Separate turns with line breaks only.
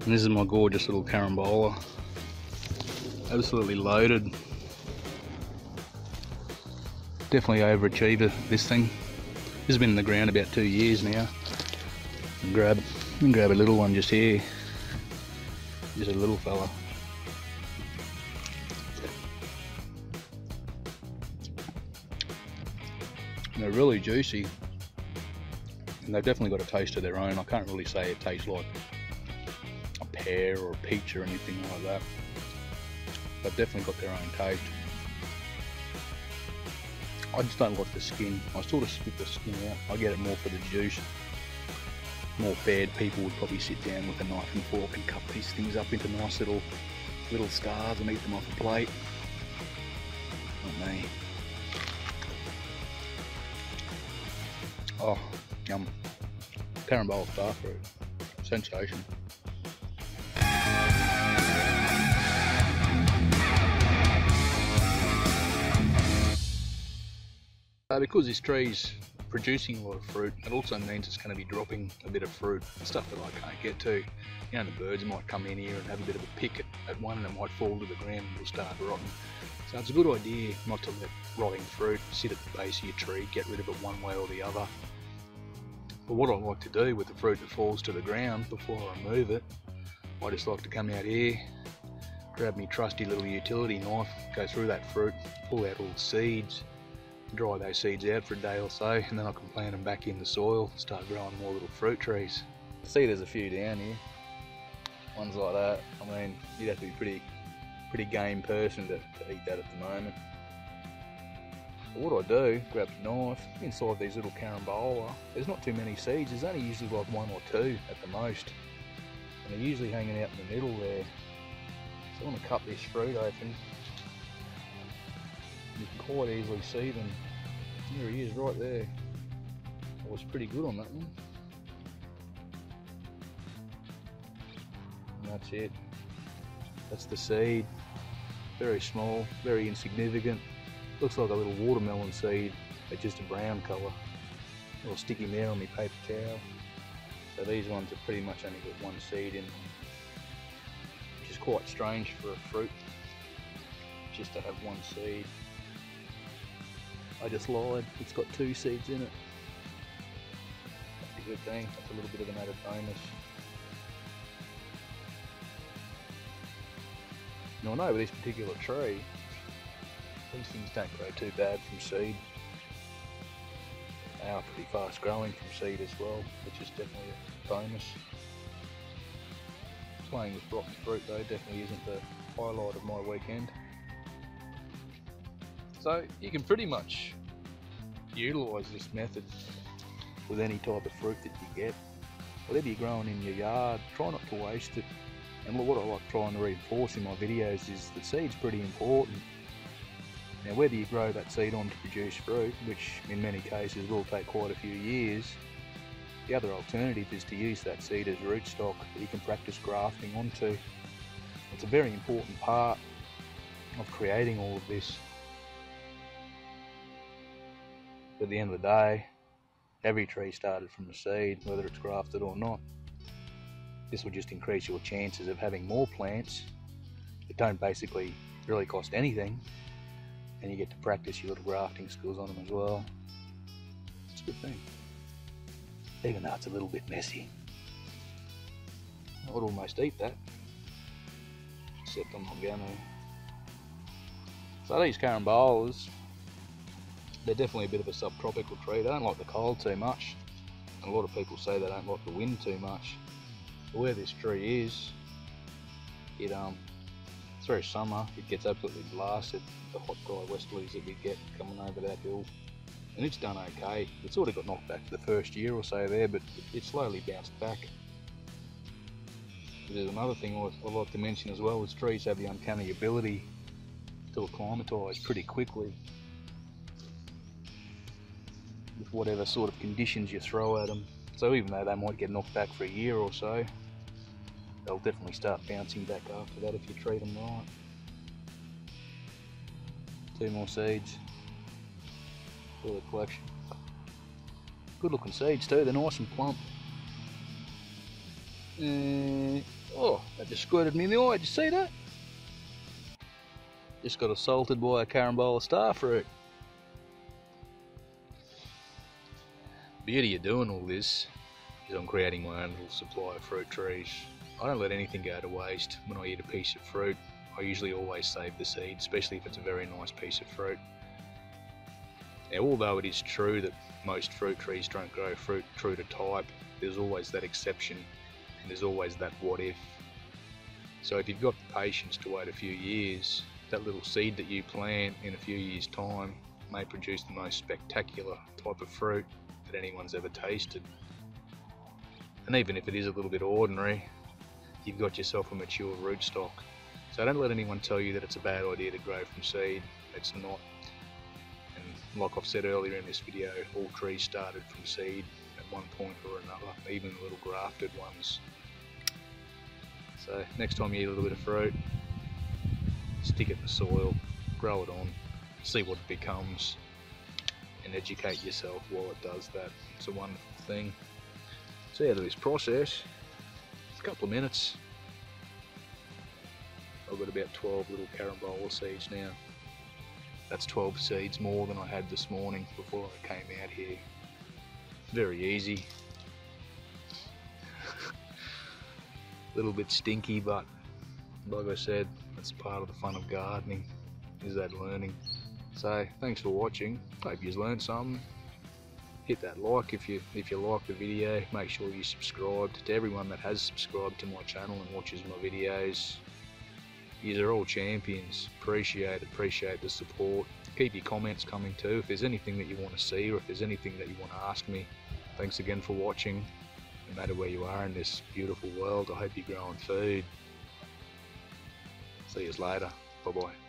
And this is my gorgeous little carambola. Absolutely loaded. Definitely overachiever, this thing. This has been in the ground about 2 years now. And grab a little one just here. Just a little fella. And they're really juicy. And they've definitely got a taste of their own. I can't really say it tastes like a pear or a peach or anything like that. They've definitely got their own taste. I just don't like the skin. I sort of spit the skin out. I get it more for the juice. More fed people would probably sit down with a knife and fork and cut these things up into nice little stars and eat them off a plate. Not me. Oh, yum. Carambola star fruit. Sensation. Because this tree's producing a lot of fruit, it also means it's going to be dropping a bit of fruit, stuff that I can't get to. You know, the birds might come in here and have a bit of a pick at one, and it might fall to the ground and it'll start rotting. So it's a good idea not to let rotting fruit sit at the base of your tree, get rid of it one way or the other. But what I like to do with the fruit that falls to the ground before I remove it, I just like to come out here, grab my trusty little utility knife, go through that fruit, pull out all the seeds, dry those seeds out for a day or so, and then I can plant them back in the soil, start growing more little fruit trees. See, there's a few down here, ones like that. I mean, you'd have to be a pretty game person to eat that at the moment. But what I do, grab a knife, inside these little carambola, there's not too many seeds, there's only usually like 1 or 2 at the most, and they're usually hanging out in the middle there. So I want to cut this fruit open. You can quite easily see them. There he is, right there. I was pretty good on that one. And that's it. That's the seed. Very small, very insignificant. Looks like a little watermelon seed, but just a brown colour. A little sticky there on my paper towel. So these ones have pretty much only got 1 seed in them, which is quite strange for a fruit, just to have 1 seed. I just lied, it's got 2 seeds in it. That's a good thing, that's a little bit of an added bonus. Now I know with this particular tree, these things don't grow too bad from seed. They are pretty fast growing from seed as well, which is definitely a bonus. Playing with rotten fruit though definitely isn't the highlight of my weekend. So you can pretty much utilise this method with any type of fruit that you get. Whatever you're growing in your yard, try not to waste it. And what I like trying to reinforce in my videos is that seed's pretty important. Now whether you grow that seed on to produce fruit, which in many cases will take quite a few years, the other alternative is to use that seed as rootstock that you can practice grafting onto. It's a very important part of creating all of this. But at the end of the day, every tree started from a seed, whether it's grafted or not. This will just increase your chances of having more plants that don't basically really cost anything, and you get to practice your little grafting skills on them as well. It's a good thing, even though it's a little bit messy. I would almost eat that, except I'm not gonna. So these carambolas, they're definitely a bit of a subtropical tree. They don't like the cold too much. And a lot of people say they don't like the wind too much. But where this tree is, it's very summer. It gets absolutely blasted, the hot dry westerlies that we get coming over that hill. And it's done okay. It sort of got knocked back for the first year or so there, but it slowly bounced back. There's another thing I like to mention as well, is trees have the uncanny ability to acclimatise pretty quickly with whatever sort of conditions you throw at them. So even though they might get knocked back for a year or so, they'll definitely start bouncing back after that if you treat them right. 2 more seeds for the collection. Good looking seeds too, they're nice and plump. Oh, that just squirted me in the eye. Did you see that? Just got assaulted by a carambola starfruit. Beauty of doing all this is I'm creating my own little supply of fruit trees. I don't let anything go to waste. When I eat a piece of fruit, I usually always save the seed, especially if it's a very nice piece of fruit. Now, although it is true that most fruit trees don't grow fruit true to type, there's always that exception, and there's always that what if. So if you've got the patience to wait a few years, that little seed that you plant in a few years' time may produce the most spectacular type of fruit that anyone's ever tasted. And even if it is a little bit ordinary, you've got yourself a mature rootstock. So don't let anyone tell you that it's a bad idea to grow from seed. It's not. And like I've said earlier in this video, all trees started from seed at one point or another, even the little grafted ones. So next time you eat a little bit of fruit, stick it in the soil, grow it on, see what it becomes, and educate yourself while it does that. It's a wonderful thing. So out of this process, a couple of minutes, I've got about 12 little carambola seeds now. That's 12 seeds more than I had this morning before I came out here. Very easy. A little bit stinky, but like I said, that's part of the fun of gardening, is that learning. So thanks for watching. Hope you've learned something. Hit that like if you like the video. Make sure you subscribe. To everyone that has subscribed to my channel and watches my videos, you are all champions. Appreciate the support. Keep your comments coming too if there's anything that you want to see, or if there's anything that you want to ask me. Thanks again for watching. No matter where you are in this beautiful world, I hope you're growing food. See you later. Bye bye.